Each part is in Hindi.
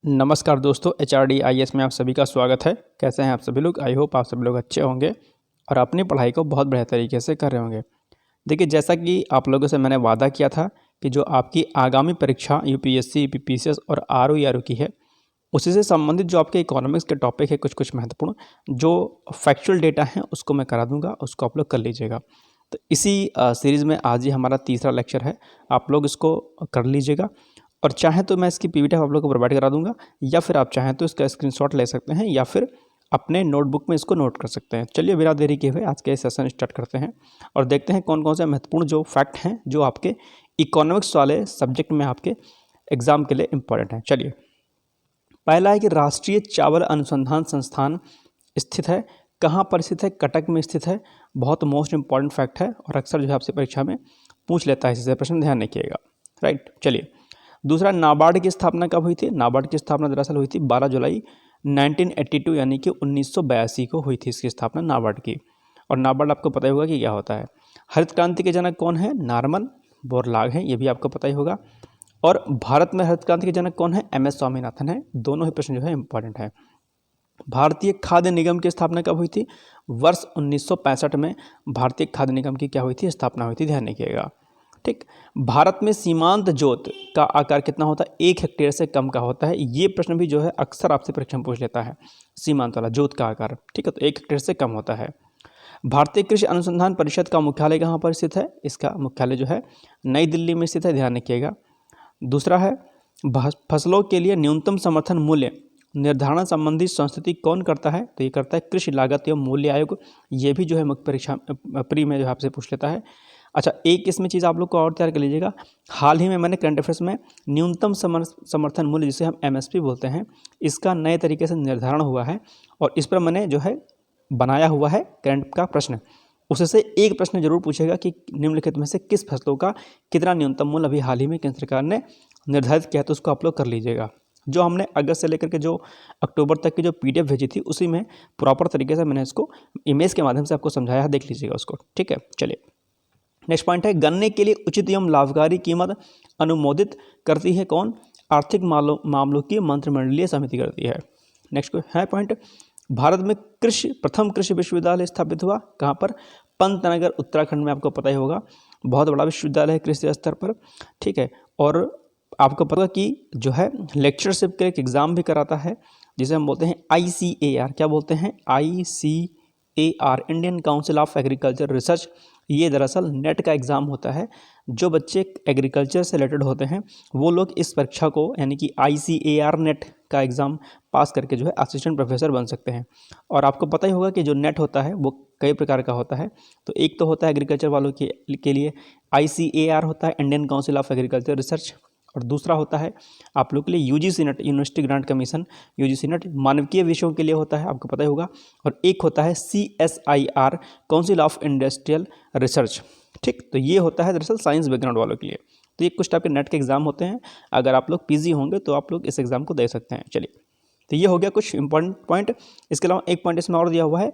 नमस्कार दोस्तों, HRD IAS में आप सभी का स्वागत है। कैसे हैं आप सभी लोग? आई होप आप सभी लोग अच्छे होंगे और अपनी पढ़ाई को बहुत बढ़िया तरीके से कर रहे होंगे। देखिए, जैसा कि आप लोगों से मैंने वादा किया था कि जो आपकी आगामी परीक्षा UPSC, PPCS और RO की है, उसी से संबंधित जो आपके इकोनॉमिक्स के टॉपिक है कुछ महत्वपूर्ण जो फैक्चुअल डेटा हैं उसको मैं करा दूंगा, उसको आप लोग कर लीजिएगा। तो इसी सीरीज़ में आज ही हमारा तीसरा लेक्चर है, आप लोग इसको कर लीजिएगा। और चाहें तो मैं इसकी पीडीएफ आप लोगों को प्रोवाइड करा दूंगा, या फिर आप चाहें तो इसका स्क्रीनशॉट ले सकते हैं, या फिर अपने नोटबुक में इसको नोट कर सकते हैं। चलिए बिना देरी किए हुए आज के सेशन स्टार्ट करते हैं और देखते हैं कौन कौन से महत्वपूर्ण जो फैक्ट हैं जो आपके इकोनॉमिक्स वाले सब्जेक्ट में आपके एग्जाम के लिए इम्पोर्टेंट हैं। चलिए, पहला है कि राष्ट्रीय चावल अनुसंधान संस्थान स्थित है। कहाँ पर स्थित है? कटक में स्थित है। बहुत मोस्ट इंपॉर्टेंट फैक्ट है और अक्सर जो है आपसे परीक्षा में पूछ लेता है, इससे प्रश्न ध्यान रखिएगा। राइट, चलिए। दूसरा, नाबार्ड की स्थापना कब हुई थी? नाबार्ड की स्थापना दरअसल हुई थी 12 जुलाई 1982 यानी कि 1982 को हुई थी इसकी स्थापना नाबार्ड की। और नाबार्ड आपको पता ही होगा कि क्या होता है। हरित क्रांति के जनक कौन है? नॉर्मन बोरलॉग है, ये भी आपको पता ही होगा। और भारत में हरित क्रांति के जनक कौन है? MS स्वामीनाथन है। दोनों ही प्रश्न जो है इंपॉर्टेंट है। भारतीय खाद्य निगम की स्थापना कब हुई थी? वर्ष 1965 में भारतीय खाद्य निगम की क्या हुई थी? स्थापना हुई थी, ध्यान रखिएगा। ठीक। भारत में सीमांत जोत का आकार कितना होता है? 1 हेक्टेयर से कम का होता है। ये प्रश्न भी जो है अक्सर आपसे परीक्षा में पूछ लेता है, सीमांत वाला जोत का आकार। ठीक है, तो 1 हेक्टेयर से कम होता है। भारतीय कृषि अनुसंधान परिषद का मुख्यालय कहाँ पर स्थित है? इसका मुख्यालय जो है नई दिल्ली में स्थित है, ध्यान रखिएगा। दूसरा है, फसलों के लिए न्यूनतम समर्थन मूल्य निर्धारण संबंधी संस्तुति कौन करता है? तो ये करता है कृषि लागत एवं मूल्य आयोग। ये भी जो है मुख्य परीक्षा प्री में जो आपसे पूछ लेता है। अच्छा, एक इसमें चीज़ आप लोग को और तैयार कर लीजिएगा। हाल ही में मैंने करंट अफेयर्स में न्यूनतम समर्थन मूल्य, जिसे हम MSP बोलते हैं, इसका नए तरीके से निर्धारण हुआ है और इस पर मैंने जो है बनाया हुआ है करंट का प्रश्न। उससे एक प्रश्न जरूर पूछेगा कि निम्नलिखित में से किस फसलों का कितना न्यूनतम मूल्य अभी हाल ही में केंद्र सरकार ने निर्धारित किया, तो उसको आप लोग कर लीजिएगा। जो हमने अगस्त से लेकर के जो अक्टूबर तक की जो PDF भेजी थी, उसी में प्रॉपर तरीके से मैंने इसको इमेज के माध्यम से आपको समझाया है, देख लीजिएगा उसको। ठीक है, चलिए। नेक्स्ट पॉइंट है, गन्ने के लिए उचित एवं लाभकारी कीमत अनुमोदित करती है कौन? आर्थिक मामलों की मंत्रिमंडलीय समिति करती है। नेक्स्ट है पॉइंट, भारत में प्रथम कृषि विश्वविद्यालय स्थापित हुआ कहाँ पर? पंतनगर, उत्तराखंड में। आपको पता ही होगा, बहुत बड़ा विश्वविद्यालय है कृषि स्तर पर। ठीक है, और आपको पता कि जो है लेक्चरशिप का एक एग्ज़ाम भी कराता है, जिसे हम बोलते हैं ICAR। क्या बोलते हैं? ICAR, Indian council of agriculture research. ये दरअसल नेट का एग्ज़ाम होता है। जो बच्चे एग्रीकल्चर से रिलेटेड होते हैं वो लोग इस परीक्षा को, यानी कि ICAR नेट का एग्ज़ाम पास करके जो है असिस्टेंट प्रोफेसर बन सकते हैं। और आपको पता ही होगा कि जो नेट होता है वो कई प्रकार का होता है। तो एक तो होता है एग्रीकल्चर वालों के लिए ICAR होता है, Indian council of agriculture research. और दूसरा होता है आप लोग के लिए UGC net, university grant commission, UGC net मानवीय विषयों के लिए होता है, आपको पता ही होगा। और एक होता है CSIR, council of industrial research. ठीक, तो ये होता है दरअसल साइंस बैकग्राउंड वालों के लिए। तो ये कुछ टाइप के नेट के एग्जाम होते हैं। अगर आप लोग PG होंगे तो आप लोग इस एग्ज़ाम को दे सकते हैं। चलिए, तो ये हो गया कुछ इंपॉर्टेंट पॉइंट। इसके अलावा एक पॉइंट इसमें और दिया हुआ है,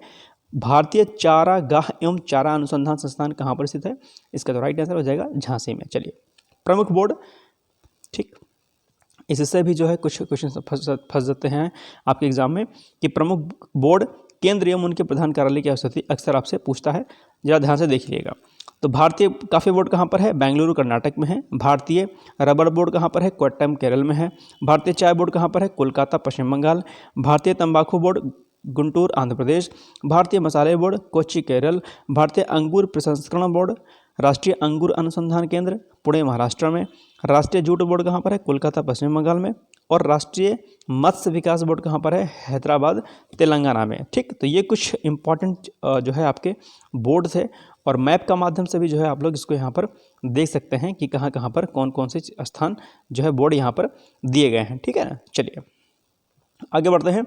भारतीय चारागाह एवं चारा अनुसंधान संस्थान कहाँ पर स्थित है? इसका तो राइट आंसर हो जाएगा झांसी में। चलिए, प्रमुख बोर्ड। ठीक, इससे भी जो है कुछ क्वेश्चन फंस जाते हैं आपके एग्जाम में कि प्रमुख बोर्ड केंद्र एवं उनके प्रधान कार्यालय की स्थिति अक्सर आपसे पूछता है, जरा ध्यान से देखिएगा। तो भारतीय कॉफ़ी बोर्ड कहाँ पर है? बेंगलुरु, कर्नाटक में है। भारतीय रबर बोर्ड कहाँ पर है? कोट्टयम, केरल में है। भारतीय चाय बोर्ड कहाँ पर है? कोलकाता, पश्चिम बंगाल। भारतीय तंबाकू बोर्ड गुंटूर, आंध्र प्रदेश। भारतीय मसाले बोर्ड कोच्चि, केरल। भारतीय अंगूर प्रसंस्करण बोर्ड, राष्ट्रीय अंगूर अनुसंधान केंद्र, पुणे, महाराष्ट्र में। राष्ट्रीय जूट बोर्ड कहाँ पर है? कोलकाता, पश्चिम बंगाल में। और राष्ट्रीय मत्स्य विकास बोर्ड कहाँ पर है? हैदराबाद, तेलंगाना में। ठीक, तो ये कुछ इंपॉर्टेंट जो है आपके बोर्ड थे, और मैप का माध्यम से भी जो है आप लोग इसको यहाँ पर देख सकते हैं कि कहाँ कहाँ पर कौन कौन से स्थान जो है बोर्ड यहाँ पर दिए गए हैं। ठीक है ना, चलिए आगे बढ़ते हैं।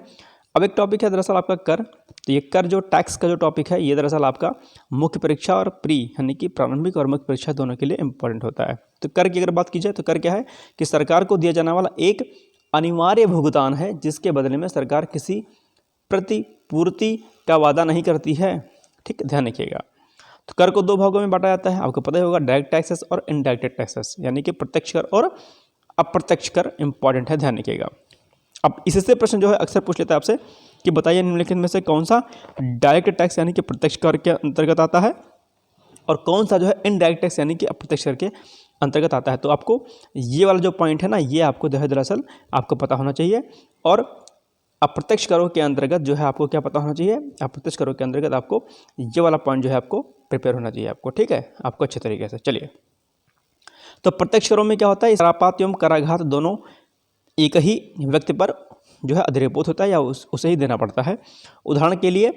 अब एक टॉपिक है दरअसल आपका कर। तो ये कर जो टैक्स का जो टॉपिक है, ये दरअसल आपका मुख्य परीक्षा और प्री, यानी कि प्रारंभिक और मुख्य परीक्षा दोनों के लिए इंपॉर्टेंट होता है। तो कर की अगर बात की जाए तो कर क्या है कि सरकार को दिया जाने वाला एक अनिवार्य भुगतान है, जिसके बदले में सरकार किसी प्रतिपूर्ति का वादा नहीं करती है। ठीक, ध्यान रखिएगा। तो कर को 2 भागों में बांटा जाता है, आपको पता ही होगा, डायरेक्ट टैक्सेस और इनडायरेक्ट टैक्सेस, यानी कि प्रत्यक्ष कर और अप्रत्यक्ष कर। इंपॉर्टेंट है, ध्यान रखिएगा। अब इससे प्रश्न जो है अक्सर पूछ लेता है आपसे कि बताइए निम्नलिखित में से कौन सा डायरेक्ट टैक्स यानी कि प्रत्यक्ष कर के अंतर्गत आता है और कौन सा जो है इनडायरेक्ट टैक्स यानी कि अप्रत्यक्ष कर के अंतर्गत आता है। तो आपको ये वाला जो पॉइंट है ना, ये आपको जो है दरअसल आपको पता होना चाहिए। और अप्रत्यक्ष करों के अंतर्गत जो है आपको क्या पता होना चाहिए, अप्रत्यक्ष करों के अंतर्गत आपको ये वाला पॉइंट जो है आपको प्रिपेयर होना चाहिए आपको, ठीक है, आपको अच्छे तरीके से। चलिए, तो प्रत्यक्ष करों में क्या होता है, करापात एवं कराघात दोनों एक ही व्यक्ति पर जो है अधिभूत होता है या उसे ही देना पड़ता है। उदाहरण के लिए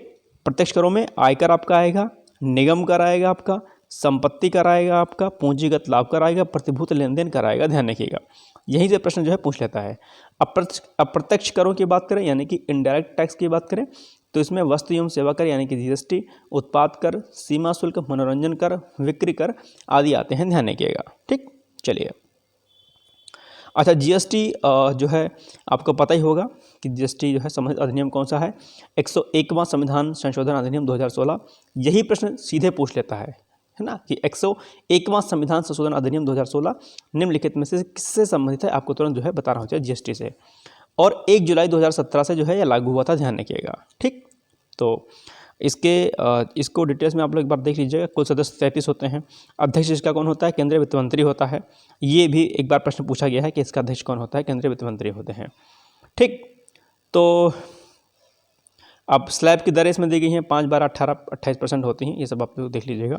प्रत्यक्ष करों में आयकर आपका आएगा, निगम कर आएगा आपका, संपत्ति कर आएगा आपका, पूंजीगत लाभ कर आएगा, प्रतिभूत लेन देन कर आएगा। ध्यान रखिएगा, यहीं से प्रश्न जो है पूछ लेता है। अप्रत्यक्ष करों की बात करें यानी कि इनडायरेक्ट टैक्स की बात करें तो इसमें वस्तु एवं सेवा कर यानी कि जीएसटी, उत्पाद कर, सीमा शुल्क, मनोरंजन कर, बिक्री कर आदि आते हैं। ध्यान रखिएगा, ठीक। चलिए, अच्छा, जीएसटी जो है आपको पता ही होगा कि जीएसटी जो है संबंधित अधिनियम कौन सा है, 101वां संविधान संशोधन अधिनियम 2016। यही प्रश्न सीधे पूछ लेता है ना, कि 101वां संविधान संशोधन अधिनियम 2016 निम्नलिखित में से किससे संबंधित है, आपको तुरंत जो है बता रहा हूँ जीएसटी से। और 1 जुलाई 2017 से जो है यह लागू हुआ था। ध्यान रखिएगा, ठीक। तो इसको डिटेल्स में आप लोग एक बार देख लीजिएगा। कुल सदस्य 33 होते हैं। अध्यक्ष इसका कौन होता है, केंद्रीय वित्त मंत्री होता है। ये भी एक बार प्रश्न पूछा गया है कि इसका अध्यक्ष कौन होता है, केंद्रीय वित्त मंत्री होते हैं, ठीक। तो अब स्लैब की दरें इसमें दी गई हैं, 5, 12, 18, 28% होती हैं। ये सब आप लोग देख लीजिएगा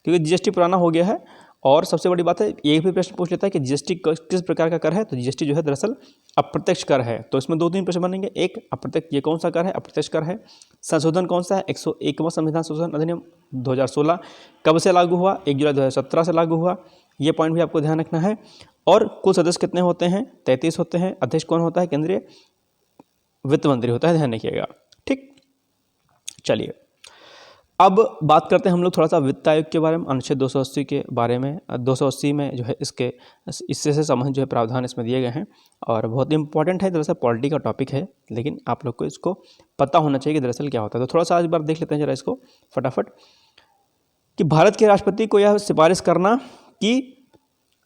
क्योंकि जीएसटी पुराना हो गया है। और सबसे बड़ी बात है, ये भी प्रश्न पूछ लेता है कि जीएसटी किस प्रकार का कर है, तो जीएसटी जो है दरअसल अप्रत्यक्ष कर है। तो इसमें 2-3 प्रश्न बनेंगे। एक, अप्रत्यक्ष ये कौन सा कर है, अप्रत्यक्ष कर है। संशोधन कौन सा है, 101वां संविधान संशोधन अधिनियम 2016 कब से लागू हुआ, 1 जुलाई 2017 से लागू हुआ। ये पॉइंट भी आपको ध्यान रखना है। और कुल सदस्य कितने होते हैं, 33 होते हैं। अध्यक्ष कौन होता है, केंद्रीय वित्त मंत्री होता है। ध्यान रखिएगा, ठीक। चलिए, अब बात करते हैं हम लोग थोड़ा सा वित्त आयोग के बारे में, अनुच्छेद 280 के बारे में। 280 में जो है इससे संबंधित जो है प्रावधान इसमें दिए गए हैं और बहुत इंपॉर्टेंट है। दरअसल पॉलिटी का टॉपिक है, लेकिन आप लोग को इसको पता होना चाहिए कि दरअसल क्या होता है। तो थोड़ा सा आज बार देख लेते हैं जरा इसको फटाफट, कि भारत के राष्ट्रपति को यह सिफारिश करना कि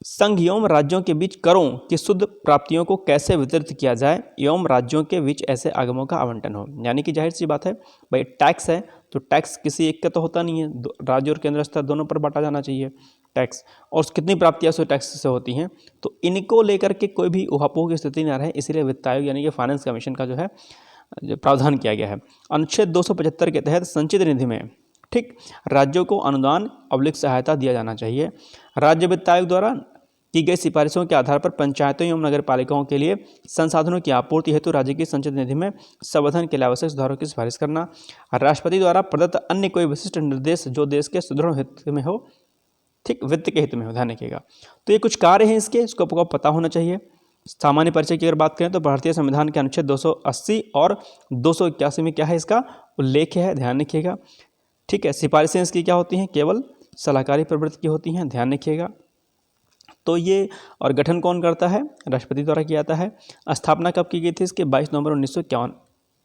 संघ एवं राज्यों के बीच करों की शुद्ध प्राप्तियों को कैसे वितरित किया जाए एवं राज्यों के बीच ऐसे आगमों का आवंटन हो। यानी कि जाहिर सी बात है भाई, टैक्स है तो टैक्स किसी एक का तो होता नहीं है, राज्य और केंद्र स्तर दोनों पर बांटा जाना चाहिए टैक्स। और कितनी प्राप्तियां उस टैक्स से होती हैं, तो इनको लेकर के कोई भी उहापोह की स्थिति ना रहे, इसीलिए वित्त आयोग यानी कि फाइनेंस कमीशन का जो है प्रावधान किया गया है। अनुच्छेद 275 के तहत संचित निधि में, ठीक, राज्यों को अनुदान / सहायता दिया जाना चाहिए। राज्य वित्त आयोग द्वारा की गई सिफारिशों के आधार पर पंचायतों एवं नगर पालिकाओं के लिए संसाधनों की आपूर्ति हेतु राज्य की संचित निधि में संवर्धन के लिए आवश्यक सुधारों की सिफारिश करना। राष्ट्रपति द्वारा प्रदत्त अन्य कोई विशिष्ट निर्देश जो देश के सुदृढ़ हित में हो, ठीक, वित्त के हित में हो। ध्यान रखिएगा। तो ये कुछ कार्य हैं इसको आपको पता होना चाहिए। सामान्य परिचय की अगर बात करें तो भारतीय संविधान के अनुच्छेद 280 और 281 में क्या है, इसका उल्लेख है। ध्यान रखिएगा, ठीक है। सिफारिशें इसकी क्या होती हैं, केवल सलाहकारी प्रवृत्ति की होती हैं। ध्यान रखिएगा। तो ये, और गठन कौन करता है, राष्ट्रपति द्वारा किया जाता है। स्थापना कब की गई थी इसके, 22 नवंबर 1951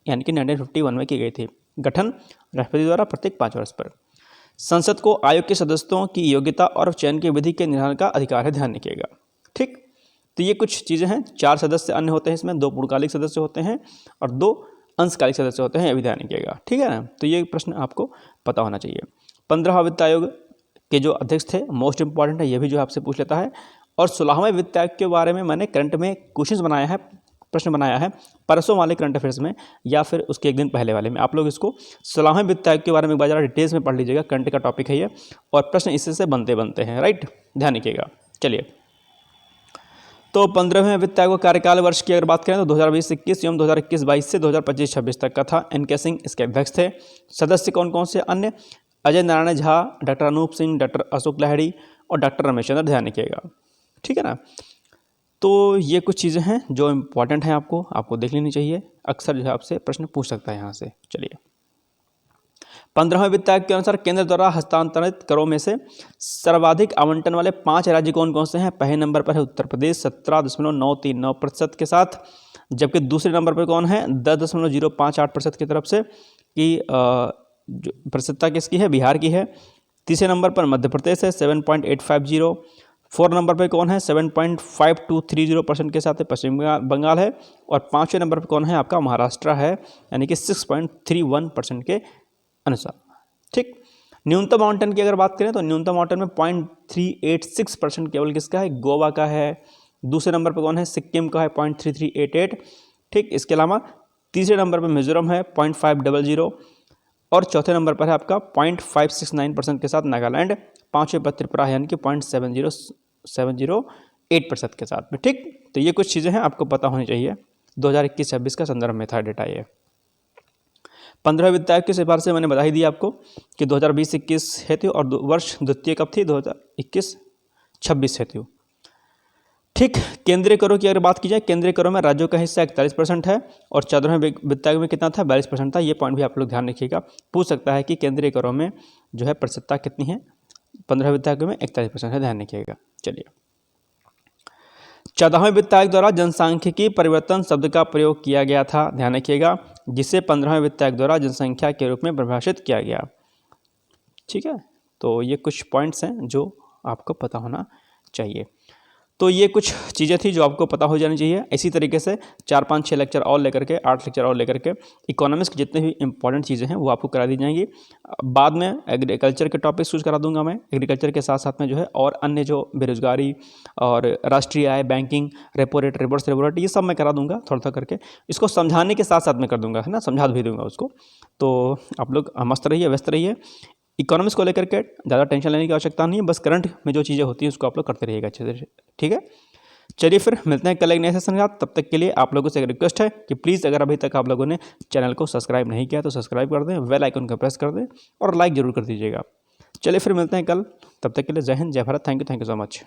यानी कि 1951 में की गई थी। गठन राष्ट्रपति द्वारा प्रत्येक 5 वर्ष पर। संसद को आयोग के सदस्यों की योग्यता और चयन की विधि के निर्धारण का अधिकार है। ध्यान रखिएगा, ठीक। तो ये कुछ चीज़ें हैं। 4 सदस्य अन्य होते हैं इसमें, 2 पूर्णकालिक सदस्य होते हैं और 2 अंशकालिक सदस्य होते हैं। ये भी ध्यान रखिएगा, ठीक है ना। तो ये प्रश्न आपको पता होना चाहिए। 15वां वित्त आयोग के जो अध्यक्ष थे, मोस्ट इंपॉर्टेंट है, ये भी जो आपसे पूछ लेता है। और 16वें वित्त आयोग के बारे में मैंने करंट में क्वेश्चन बनाया है, प्रश्न बनाया है परसों वाले करंट अफेयर्स में या फिर उसके एक दिन पहले वाले में। आप लोग इसको 16वें वित्त आयोग के बारे में एक बार ज़रा डिटेल्स में पढ़ लीजिएगा, करंट का टॉपिक है ये और प्रश्न इससे से बनते हैं, राइट। ध्यान रखिएगा। चलिए, तो 15वें वित्त आयोग कार्यकाल वर्ष की अगर बात करें तो 2020-21 एवं 2021-22 से 2025-26 तक का था। एन.के. सिंह इसके अध्यक्ष थे। सदस्य कौन कौन से अन्य, अजय नारायण झा, डॉक्टर अनूप सिंह, डॉक्टर अशोक लाहिड़ी और डॉक्टर रमेश चंद्र। ध्यान रखिएगा, ठीक है ना। तो ये कुछ चीज़ें हैं जो इम्पॉर्टेंट हैं, आपको देख लेनी चाहिए। अक्सर जो है आपसे प्रश्न पूछ सकता है यहाँ से। चलिए, 15वें वित्त आयोग के अनुसार केंद्र द्वारा हस्तांतरित करों में से सर्वाधिक आवंटन वाले 5 राज्य कौन कौन से हैं। पहले नंबर पर है उत्तर प्रदेश 17.939% के साथ, जबकि दूसरे नंबर पर कौन है 10.058% की तरफ से, कि जो प्रतिशतता किसकी है, बिहार की है। तीसरे नंबर पर मध्य प्रदेश है 7.850, 4 नंबर पे कौन है, 7.5230% के साथ पश्चिम बंगाल है। और 5वें नंबर पे कौन है, आपका महाराष्ट्र है, यानी कि 6.31% के अनुसार। ठीक, न्यूनतम आवंटन की अगर बात करें तो न्यूनतम आवंटन में 0.386% केवल किसका है, गोवा का है। दूसरे नंबर पर कौन है, सिक्किम का है 0.3388। ठीक, इसके अलावा तीसरे नंबर पर मिजोरम है 0.500 और चौथे नंबर पर है आपका 0.569% के साथ नागालैंड। 5वें पर त्रिपुरा है, यानी कि 0.708% के साथ में। ठीक, तो ये कुछ चीज़ें हैं आपको पता होनी चाहिए। 2021-26 का संदर्भ में था डेटा ये। 15 वित्त आयोग की सिफारिश से मैंने बता ही दी आपको कि 2020-21 हेतु और वर्ष द्वितीय कब थी, 2021-26 हेतु। ठीक, केंद्रीय करों की अगर बात की जाए, केंद्रीय करों में राज्यों का हिस्सा 41% है और 14वें वित्त आयोग में कितना था, 42% था। ये पॉइंट भी आप लोग ध्यान रखिएगा, पूछ सकता है कि केंद्रीय करों में जो है प्रतिशतता कितनी है। 15वें वित्त आयोग में 41% है, ध्यान रखिएगा। चलिए, 14वें वित्त आयोग द्वारा जनसांख्यिकी परिवर्तन शब्द का प्रयोग किया गया था, ध्यान रखिएगा, जिसे 15वें वित्त आयोग द्वारा जनसंख्या के रूप में परिभाषित किया गया। ठीक है, तो ये कुछ पॉइंट्स हैं जो आपको पता होना चाहिए। तो ये कुछ चीज़ें थी जो आपको पता हो जानी चाहिए। इसी तरीके से 4, 5, 6 लेक्चर और लेकर के 8 लेक्चर और लेकर के इकोनॉमिक्स की जितने भी इंपॉर्टेंट चीज़ें हैं वो आपको करा दी जाएंगी। बाद में एग्रीकल्चर के टॉपिक्स यूज़ करा दूंगा मैं। एग्रीकल्चर के साथ साथ में जो है और अन्य जो बेरोजगारी और राष्ट्रीय आय, banking, repo rate, reverse repo rate, ये सब मैं करा दूंगा थोड़ा थोड़ा करके। इसको समझाने के साथ साथ में कर दूंगा, है ना, समझा भी दूंगा उसको। तो आप लोग मस्त रहिए, व्यस्त रहिए। इकोनॉमिक्स को लेकर के ज़्यादा टेंशन लेने की आवश्यकता नहीं है, बस करंट में जो चीज़ें होती हैं उसको आप लोग करते रहिएगा अच्छे से। ठीक है, चलिए फिर मिलते हैं कल एक नए सेशन के साथ। तब तक के लिए आप लोगों से एक रिक्वेस्ट है कि प्लीज़ अगर अभी तक आप लोगों ने चैनल को सब्सक्राइब नहीं किया तो सब्सक्राइब कर दें, बेल आइकन को प्रेस कर दें और लाइक ज़रूर कर दीजिएगा। चलिए फिर मिलते हैं कल, तब तक के लिए जय हिंद, जय Bharat. Thank you so much.